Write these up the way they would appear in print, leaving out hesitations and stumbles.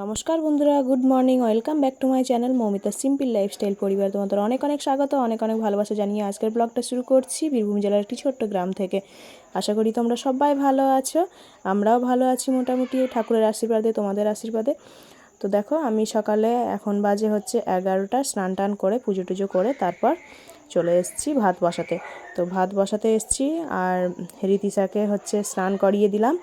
নমস্কার বন্ধুরা, good morning, welcome back to my channel Moumita simple lifestyle পরিবার। তোমাদের অনেক অনেক স্বাগত, অনেক অনেক ভালোবাসা জানিয়ে আজকের ব্লগটা শুরু করছি বীরভূম জেলার একটি ছোট্ট গ্রাম থেকে। আশা করি তোমরা সবাই ভালো আছো, আমরাও ভালো আছি মোটামুটি, ঠাকুরের আশীর্বাদে, তোমাদের আশীর্বাদে। তো দেখো, আমি সকালে এখন বাজে হচ্ছে 11টা, স্নান টান করে পুজো টুজো করে তারপর চলে এসেছি ভাত বসাতে। তো ভাত বসাতে এসেছি আর রিতিশাকে হচ্ছে স্নান করিয়ে দিলাম,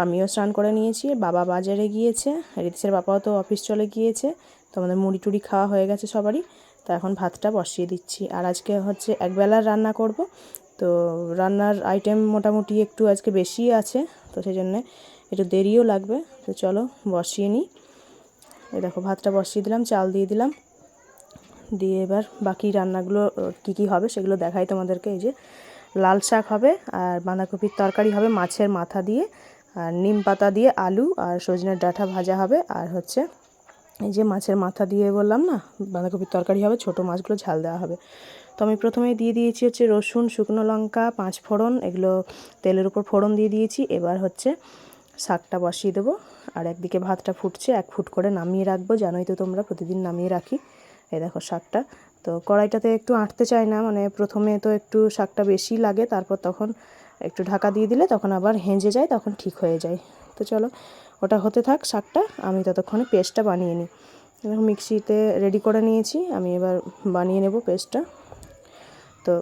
আমিও স্নান করে নিয়েছি। বাবা বাজারে গিয়েছে, রিতিশের বাবাও তো অফিস চলে গিয়েছে। তো আমাদের মুড়ি টুড়ি খাওয়া হয়ে গেছে সবারই। তো এখন ভাতটা বসিয়ে দিচ্ছি। আর আজকে হচ্ছে একবেলার রান্না করব। তো রান্নার আইটেম মোটামুটি একটু আজকে বেশি আছে, তো সেই জন্যে একটু দেরিও লাগবে। তো চলো বসিয়ে নিই। এই দেখো, ভাতটা বসিয়ে দিলাম, চাল দিয়ে দিলাম, দিয়ে এবার বাকি রান্নাগুলো কি কি হবে সেগুলো দেখাই তোমাদেরকে। এই যে লাল শাক হবে, আর বাঁধাকপির তরকারি হবে মাছের মাথা দিয়ে, আর নিম পাতা দিয়ে আলু আর সজনের ডাঁটা ভাজা হবে, আর হচ্ছে এই যে মাছের মাথা দিয়ে বললাম না বাঁধাকপির তরকারি হবে, ছোটো মাছগুলো ঝাল দেওয়া হবে। তো আমি প্রথমেই দিয়ে দিয়েছি হচ্ছে রসুন, শুকনো লঙ্কা, 5 ফোড়ন, এগুলো তেলের উপর ফোড়ন দিয়ে দিয়েছি। এবার হচ্ছে শাকটা বসিয়ে দেবো, আর একদিকে ভাতটা ফুটছে, 1 ফুট করে নামিয়ে রাখবো, জানোই তো তোমরা প্রতিদিন নামিয়ে রাখি। এই দেখো শাকটা, তো কড়াইটাতে একটু আঁটতে চাই না, মানে প্রথমে তো একটু শাকটা বেশি লাগে, তারপর তখন একটু ঢাকা দিয়ে দিলে তখন আবার হেঁজে যায়, তখন ঠিক হয়ে যায়। তো চলো ওটা হতে থাক শাকটা, আমি ততক্ষণে পেস্টটা বানিয়ে নিই। দেখো মিক্সিতে রেডি করে নিয়েছি, আমি এবার বানিয়ে নেব পেস্টটা। তো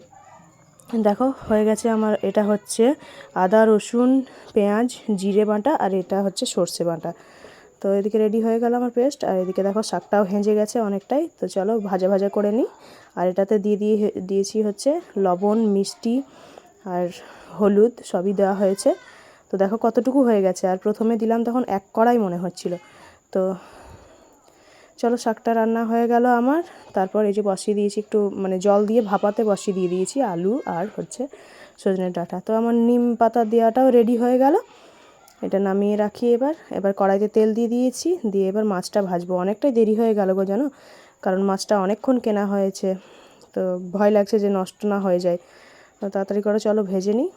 দেখো হয়ে গেছে আমার, এটা হচ্ছে আদা রসুন পেঁয়াজ জিরে বাটা, আর এটা হচ্ছে সর্ষে বাটা। তো এদিকে রেডি হয়ে গেল আমার পেস্ট, আর এদিকে দেখো শাকটাও হেঁজে গেছে অনেকটাই। তো চলো ভাজা ভাজা করে নিই। আর এটাতে দিয়েছি হচ্ছে লবণ, মিষ্টি আর হলুদ, সবই দেওয়া হয়েছে। তো দেখো কতটুকু হয়ে গেছে, আর প্রথমে দিলাম তখন 1 কড়াই মনে হচ্ছিল। তো চলো শাকটা রান্না হয়ে গেল আমার। তারপর এই যে বসিয়ে দিয়েছি, একটু মানে জল দিয়ে ভাপাতে বসিয়ে দিয়েছি আলু আর হচ্ছে সজনের ডাঁটা। তো আমার নিম পাতা দেওয়াটাও রেডি হয়ে গেল, এটা নামিয়ে রাখি। এবার কড়াইতে তেল দিয়ে দিয়েছি, দিয়ে এবার মাছটা ভাজবো। অনেকটাই দেরি হয়ে গেল গো জানো, কারণ মাছটা অনেকক্ষণ কেনা হয়েছে, তো ভয় লাগছে যে নষ্ট না হয়ে যায়। তো তাড়াতাড়ি করে চলো ভেজে নিই,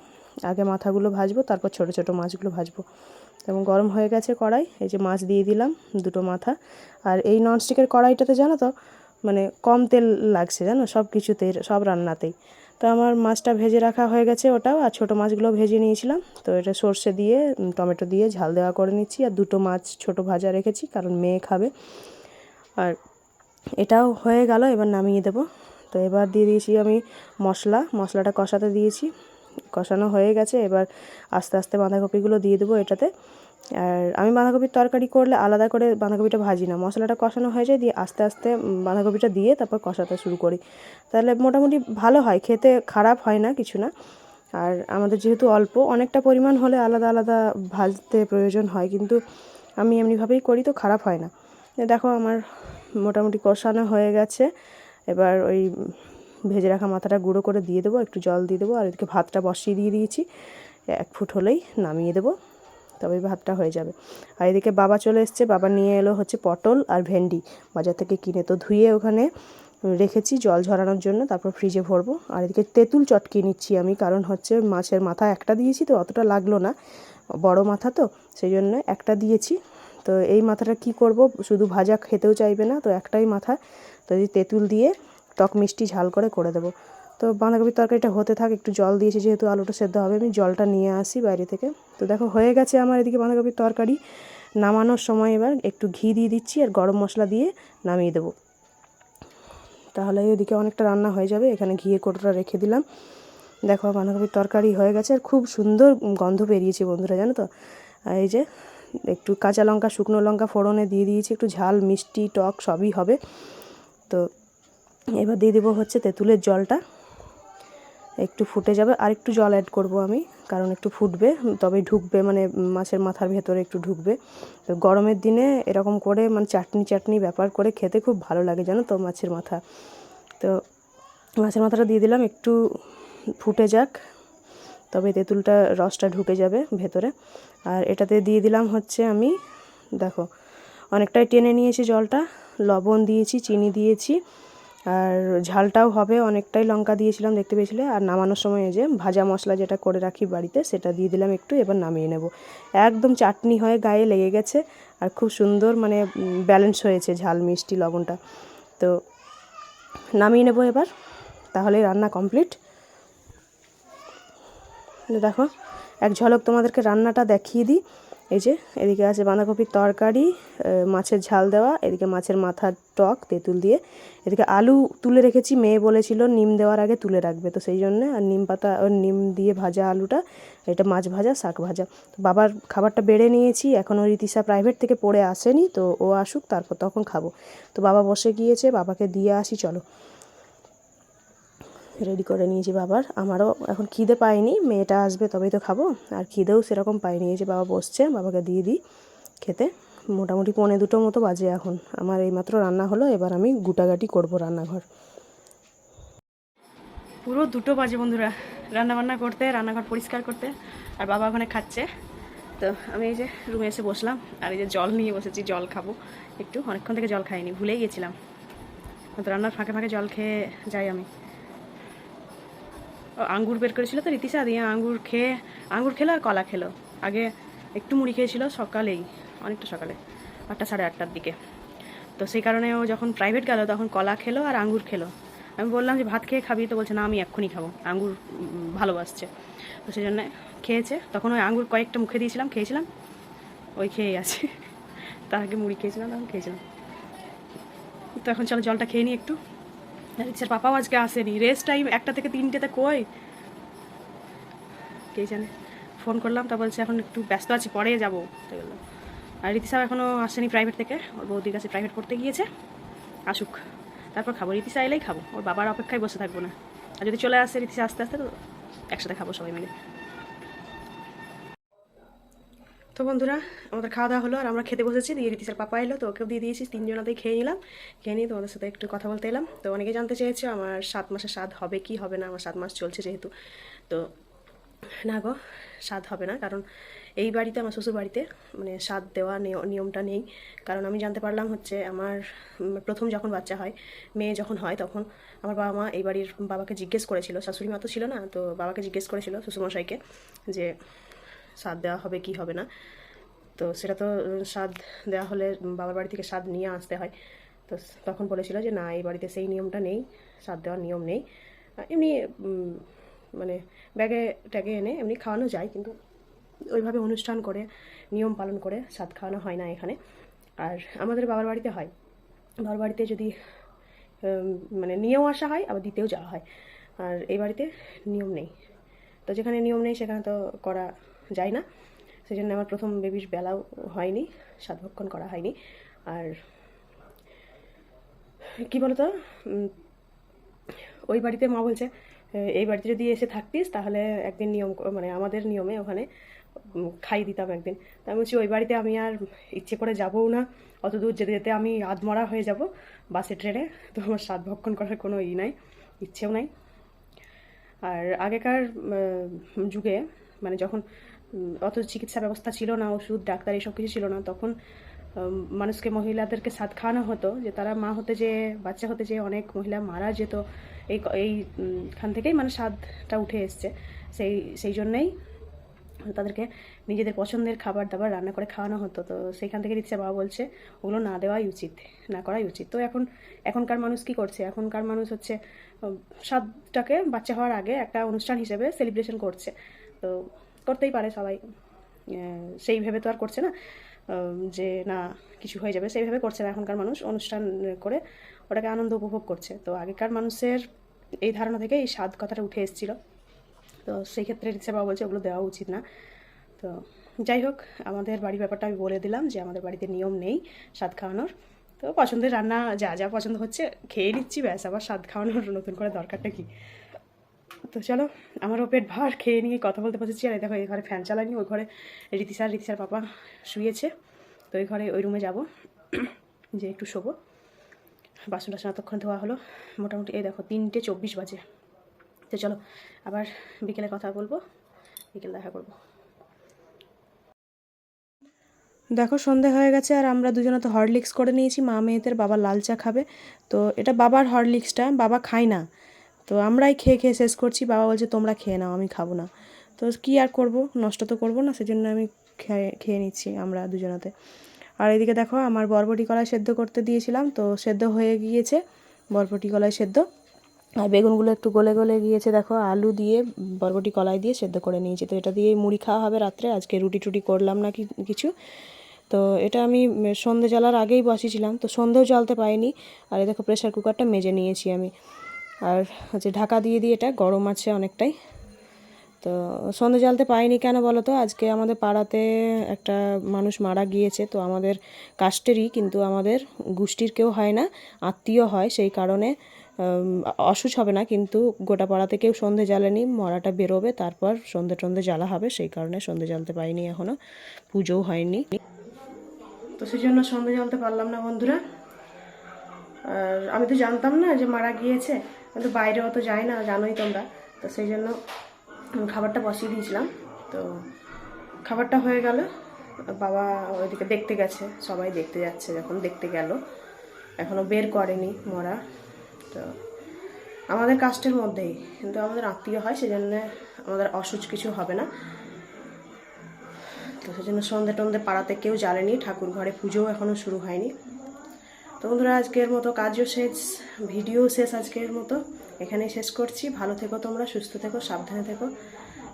আগে মাথাগুলো ভাজবো, তারপর ছোট ছোট মাছগুলো ভাজবো। এবং গরম হয়ে গেছে কড়াই, এই যে মাছ দিয়ে দিলাম 2টো মাথা। আর এই ননস্টিকের কড়াইটাতে জানো তো মানে কম তেল লাগছে জানো, সব কিছুতেই, সব রান্নাতেই। তো আমার মাছটা ভেজে রাখা হয়ে গেছে ওটাও, আর ছোটো মাছগুলো ভেজে নিয়েছিলাম। তো এটা সর্ষে দিয়ে টমেটো দিয়ে ঝাল দেওয়া করে নিচ্ছি। আর 2টো মাছ ছোট ভাজা রেখেছি, কারণ মেয়ে খাবে। আর এটাও হয়ে গেল, এবার নামিয়ে দেবো। তো এবার দিয়ে দিয়েছি আমি মশলাটা কষাতে দিয়েছি, কষানো হয়ে গেছে। এবার আস্তে আস্তে বাঁধাকপিগুলো দিয়ে দেবো এটাতে। আর আমি বাঁধাকপির তরকারি করলে আলাদা করে বাঁধাকপিটা ভাজি না, মশলাটা কষানো হয়ে যায়, দিয়ে আস্তে আস্তে বাঁধাকপিটা দিয়ে তারপর কষাতে শুরু করি। তাহলে মোটামুটি ভালো হয় খেতে, খারাপ হয় না কিছু না। আর আমাদের যেহেতু অল্প, অনেকটা পরিমাণ হলে আলাদা আলাদা ভাজতে প্রয়োজন হয়, কিন্তু আমি এমনিভাবেই করি, তো খারাপ হয় না। দেখো আমার মোটামুটি কষানো হয়ে গেছে। এবার ওই ভেজে রাখা মাথাটা গুঁড়ো করে দিয়ে দেবো, একটু জল দিয়ে দেবো, আর এদিকে ভাতটা বসিয়ে দিয়েছি। 1 ফুট হলেই নামিয়ে দেবো, তবে ভাতটা হয়ে যাবে। আর এদিকে বাবা চলে এসছে, বাবা নিয়ে এলো হচ্ছে পটল আর ভেন্ডি বাজার থেকে কিনে। তো ধুয়ে ওখানে রেখেছি জল ঝরানোর জন্য, তারপর ফ্রিজে ভরবো। আর এদিকে তেঁতুল চটকিয়ে নিচ্ছি আমি, কারণ হচ্ছে মাছের মাথা একটা দিয়েছি, তো অতটা লাগলো না, বড় মাথা তো সেই জন্য একটা দিয়েছি। তো এই মাথাটা কি করব, শুধু ভাজা খেতেও চাইবে না, তো একটাই মাথা, তো এই তেঁতুল দিয়ে টক মিষ্টি ঝাল করে দেবো। তো বাঁধাকপির তরকারিটা হতে থাক, একটু জল দিয়েছি যেহেতু আলুটা সেদ্ধ হবে, আমি জলটা নিয়ে আসি বাইরে থেকে। তো দেখো হয়ে গেছে আমার এদিকে বাঁধাকপির তরকারি। নামানোর সময় এবার একটু ঘি দিয়ে দিচ্ছি, আর গরম মশলা দিয়ে নামিয়ে দেবো, তাহলে ওইদিকে অনেকটা রান্না হয়ে যাবে। এখানে ঘিয়ে কৌটোটা রেখে দিলাম। দেখো বাঁধাকপির তরকারি হয়ে গেছে, আর খুব সুন্দর গন্ধ বেরিয়েছে বন্ধুরা, জানো তো। এই যে একটু কাঁচা লঙ্কা, শুকনো লঙ্কা ফোড়নে দিয়ে দিয়েছি, একটু ঝাল মিষ্টি টক সবই হবে। তো এবার দিয়ে দেবো হচ্ছে তেঁতুলের জলটা, একটু ফুটে যাবে, আর একটু জল অ্যাড করব আমি, কারণ একটু ফুটবে তবেই ঢুকবে, মানে মাছের মাথার ভেতরে একটু ঢুকবে। তো গরমের দিনে এরকম করে মানে চাটনি চাটনি ব্যাপার করে খেতে খুব ভালো লাগে জানো তো মাছের মাথা। তো মাছের মাথাটা দিয়ে দিলাম, একটু ফুটে যাক, তবে তেঁতুলটা রসটা ঢুকে যাবে ভেতরে। আর এটাতে দিয়ে দিলাম হচ্ছে আমি, দেখো অনেকটাই টেনে নিয়েছি জলটা, লবণ দিয়েছি, চিনি দিয়েছি, আর ঝালটাও হবে, অনেকটাই লঙ্কা দিয়েছিলাম দেখতে পেয়েছিলে। আর নামানোর সময় এই যে ভাজা মশলা যেটা করে রাখি বাড়িতে সেটা দিয়ে দিলাম একটু, এবার নামিয়ে নেব। একদম চাটনি হয়ে গায়ে লেগে গেছে আর খুব সুন্দর মানে ব্যালেন্স হয়েছে ঝাল মিষ্টি লবণটা। তো নামিয়ে নেব এবার, তাহলেই রান্না কমপ্লিট। দেখো এক ঝলক তোমাদেরকে রান্নাটা দেখিয়ে দিই। এই যে এদিকে আছে বাঁধাকপির তরকারি, মাছের ঝাল দেওয়া, এদিকে মাছের মাথার টক তেঁতুল দিয়ে, এদিকে আলু তুলে রেখেছি, মেয়ে বলেছিল নিম দেওয়ার আগে তুলে রাখবে, তো সেই জন্য আর নিম পাতা নিম দিয়ে ভাজা আলুটা, এটা মাছ ভাজা শাক ভাজা। তো বাবার খাবারটা বেড়ে নিয়েছি, এখনও রীতিশা প্রাইভেট থেকে পড়ে আসেনি, তো ও আসুক তারপর তখন খাবো। তো বাবা বসে গিয়েছে, বাবাকে দিয়ে আসি চলো। রেডি করে নিয়েছি বাবার, আমারও এখন খিদে পাইনি, মেয়েটা আসবে তবেই তো খাবো, আর খিদেও সেরকম পাইনি। এই যে বাবা বসছে, বাবাকে দিয়ে দিই খেতে। মোটামুটি 1:45 মতো বাজে এখন, আমার এইমাত্র রান্না হলো, এবার আমি গুটাগাটি করব রান্নাঘর। পুরো 2টো বাজে বন্ধুরা, রান্নাবান্না করতে, রান্নাঘর পরিষ্কার করতে, আর বাবা ওখানে খাচ্ছে। তো আমি এই যে রুমে এসে বসলাম, আর এই যে জল নিয়ে বসেছি, জল খাবো একটু, অনেকক্ষণ থেকে জল খাইনি, ভুলেই গেছিলাম। তো রান্নার ফাঁকে ফাঁকে জল খেয়ে যাই আমি। আঙ্গুর বের করেছিল তো রীতিশা, দিয়ে আঙ্গুর খেলো আর কলা খেলো। আগে একটু মুড়ি খেয়েছিল সকালেই, অনেকটা সকালে 8টা সাড়ে 8টার দিকে। তো সেই কারণে ও যখন প্রাইভেট গেল তখন কলা খেলো আর আঙ্গুর খেলো। আমি বললাম যে ভাত খেয়ে খাবি, তো বলছে না আমি এক্ষুনি খাবো, আঙ্গুর ভালোবাসছে। তো সেই জন্য খেয়েছে, তখন ওই আঙ্গুর কয়েকটা মুখে দিয়েছিলাম, খেয়েছিলাম, ওই খেয়েই আছে। তার আগে মুড়ি খেয়েছিলাম, তখন খেয়েছিলাম। তো এখন চলো জলটা খেয়ে নিই একটু। রিক্সার পাপাও আজকে আসেনি, রেস্ট টাইম 1টা থেকে 3টেতে কই কে জানে। ফোন করলাম, তা বলছে এখন একটু ব্যস্ত আছি, পরে যাবো, তো বললাম। আর রীতিশা এখনও আসেনি প্রাইভেট থেকে, ওর বৌদির কাছে প্রাইভেট পড়তে গিয়েছে, আসুক তারপর খাবো। রীতিশা এলেই খাবো, ওর বাবার অপেক্ষায় বসে থাকবো না। আর যদি চলে আসে রীতিশা আস্তে আস্তে, তো একসাথে খাবো সবাই মিলে। তো বন্ধুরা আমাদের খাওয়া দাওয়া হলো, আর আমরা খেতে বসেছি, দিয়ে রীতিশার পাপা এলো, তো ওকেও দিয়ে দিয়েছি, 3জনাতেই খেয়ে নিলাম। খেয়ে নিয়ে তোমাদের সাথে একটু কথা বলতে এলাম। তো অনেকে জানতে চেয়েছো আমার 7 মাসে স্বাদ হবে কি হবে না, আমার 7 মাস চলছে যেহেতু। তো না গো, স্বাদ হবে না, কারণ এই বাড়িতে, আমার শ্বশুর বাড়িতে মানে স্বাদ দেওয়া নিয়মটা নেই। কারণ আমি জানতে পারলাম হচ্ছে আমার প্রথম যখন বাচ্চা হয়, মেয়ে যখন হয়, তখন আমার বাবা মা এই বাড়ির বাবাকে জিজ্ঞেস করেছিল, শাশুড়ি মা তো ছিল না, তো বাবাকে জিজ্ঞেস করেছিল শ্বশুরমশাইকে যে স্বাদ দেওয়া হবে কি হবে না। তো সেটা তো স্বাদ দেওয়া হলে বাবার বাড়ি থেকে স্বাদ নিয়ে আসতে হয়। তো তখন বলেছিল যে না, এই বাড়িতে সেই নিয়মটা নেই, স্বাদ দেওয়ার নিয়ম নেই। এমনি মানে ব্যাগে ট্যাগে এনে এমনি খাওয়ানো যায়, কিন্তু ওইভাবে অনুষ্ঠান করে নিয়ম পালন করে স্বাদ খাওয়ানো হয় না এখানে। আর আমাদের বাবার বাড়িতে হয়, বাবার বাড়িতে যদি মানে নিয়েও আসা হয়, আবার দিতেও যাওয়া হয়। আর এই বাড়িতে নিয়ম নেই, তো যেখানে নিয়ম নেই সেখানে তো করা যায় না। সেই জন্য আমার প্রথম বেবির বেলাও হয়নি, স্বাদভক্ষণ করা হয়নি। আর কি বলতো, ওই বাড়িতে মা বলছে এই বাড়িতে যদি এসে থাকতিস তাহলে একদিন নিয়ম মানে আমাদের নিয়মে ওখানে খাই দিতাম একদিন। তা আমি বলছি ওই বাড়িতে আমি আর ইচ্ছে করে যাবও না, অত দূর যেতে যেতে আমি আধমরা হয়ে যাব বাসে ট্রেনে, তো আমার স্বাদ ভক্ষণ করার কোনো নাই, ইচ্ছেও নাই। আর আগেকার যুগে মানে যখন অত চিকিৎসা ব্যবস্থা ছিল না, ওষুধ ডাক্তার এসব কিছু ছিল না, তখন মানুষকে, মহিলাদেরকে স্বাদ খাওয়ানো হতো, যে তারা মা হতে যে বাচ্চা হতে যে অনেক মহিলা মারা যেত, এইখান থেকেই মানে স্বাদটা উঠে এসছে। সেই জন্যেই তাদেরকে নিজেদের পছন্দের খাবার দাবার রান্না করে খাওয়ানো হতো। তো সেইখান থেকে দিচ্ছে বাবা বলছে ওগুলো না দেওয়াই উচিত, না করাই উচিত। তো এখনকার মানুষ কি করছে, এখনকার মানুষ হচ্ছে স্বাদটাকে বাচ্চা হওয়ার আগে একটা অনুষ্ঠান হিসেবে সেলিব্রেশন করছে। তো করতেই পারে সবাই, সেই ভেবে তো আর করছে না যে না কিছু হয়ে যাবে, সেইভাবে করছে না। এখনকার মানুষ অনুষ্ঠান করে ওটাকে আনন্দ উপভোগ করছে। তো আগেকার মানুষের এই ধারণা থেকে এই স্বাদ কথাটা উঠে এসেছিলো। তো সেই ক্ষেত্রে রিক্সা বাবা বলছে ওগুলো দেওয়া উচিত না। তো যাই হোক, আমাদের বাড়ির ব্যাপারটা আমি বলে দিলাম যে আমাদের বাড়িতে নিয়ম নেই স্বাদ খাওয়ানোর। তো পছন্দের রান্না যা যা পছন্দ হচ্ছে খেয়ে নিচ্ছি, ব্যাস, আবার স্বাদ খাওয়ানোর নতুন করে দরকারটা কি। তো চলো, আমারও পেট ভার, খেয়ে নিয়ে কথা বলতে বসেছি। আর দেখো এই ঘরে ফ্যান চালানি, ওই ঘরে রীতিশার পাপা শুয়েছে, তো ওই ঘরে ওই রুমে যাব যে একটু শোবো। বাসন টাসন এতক্ষণ ধোয়া হলো, মোটামুটি এই দেখো 3:24 বাজে। তো চলো আবার বিকেলে কথা বলবো, বিকেলে দেখা করবো। দেখো সন্ধে হয়ে গেছে আর আমরা দুজনে তো হরলিক্স করে নিয়েছি, মা মেয়েদের। বাবা লাল চা খাবে, তো এটা বাবার হরলিক্সটা, বাবা খায় না, তো আমরাই খেয়ে খেয়ে শেষ করছি। বাবা বলছে তোমরা খেয়ে নাও, আমি খাবো না। তো কী আর করব, নষ্ট তো করবো না, সেজন্য আমি খেয়ে নিচ্ছি আমরা দুজনাতে। আর এদিকে দেখো আমার বরবটি কলাই সেদ্ধ করতে দিয়েছিলাম, তো সেদ্ধ হয়ে গিয়েছে বরবটি কলাই সেদ্ধ। আর বেগুনগুলো একটু গলে গলে গিয়েছে, দেখো আলু দিয়ে বরবটি কলাই দিয়ে সেদ্ধ করে নিয়েছি। তো এটা দিয়েই মুড়ি খাওয়া হবে রাত্রে। আজকে রুটি টুটি করলাম না কিছু। তো এটা আমি সন্ধে জ্বালার আগেই বসিয়েছিলাম, তো সন্ধেও জ্বালতে পাইনি। আর এই দেখো প্রেশার কুকারটা মেজে নিয়েছি আমি, আর হচ্ছে ঢাকা দিয়ে দিয়ে, এটা গরম আছে অনেকটাই। তো সন্ধে জ্বালতে পাইনি কেন বলো তো, আজকে আমাদের পাড়াতে একটা মানুষ মারা গিয়েছে, তো আমাদের কাস্টেরই, কিন্তু আমাদের গোষ্ঠীর কেউ হয় না, আত্মীয় হয়, সেই কারণে অসুচ হবে না, কিন্তু গোটা পাড়াতে কেউ সন্ধে জ্বালেনি। মরাটা বেরোবে, তারপর সন্ধে টন্ধে জ্বালা হবে, সেই কারণে সন্ধে জ্বালতে পাইনি এখনও, পুজোও হয়নি। তো সেই জন্য সন্ধে জ্বালতে পারলাম না বন্ধুরা। আর আমি তো জানতাম না যে মারা গিয়েছে, কিন্তু বাইরে অত যায় না, জানোই তোমরা। তো সেই জন্য খাবারটা বসিয়ে দিয়েছিলাম। তো খাবারটা হয়ে গেল, বাবা ওইদিকে দেখতে গেছে, সবাই দেখতে যাচ্ছে, যখন দেখতে গেল এখনও বের করেনি মরা। তো আমাদের কাস্টের মধ্যেই, কিন্তু আমাদের আত্মীয় হয়, সেজন্য আমাদের অসুচ কিছু হবে না। তো সেই জন্য সন্ধে টন্ধে পাড়াতে কেউ জ্বালেনি, ঠাকুর ঘরে পুজোও এখনও শুরু হয়নি। তো বন্ধুরা আজকের মতো কাজও শেষ, ভিডিও শেষ আজকের মতো, এখানেই শেষ করছি। ভালো থেকো তোমরা, সুস্থ থেকো, সাবধানে থেকো।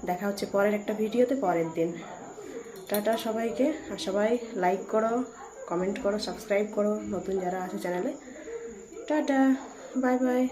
দেখা হচ্ছে পরের একটা ভিডিওতে পরের দিন। টাটা সবাইকে। আর সবাই লাইক করো, কমেন্ট করো, সাবস্ক্রাইব করো নতুন যারা আছে চ্যানেলে। Tata, bye bye.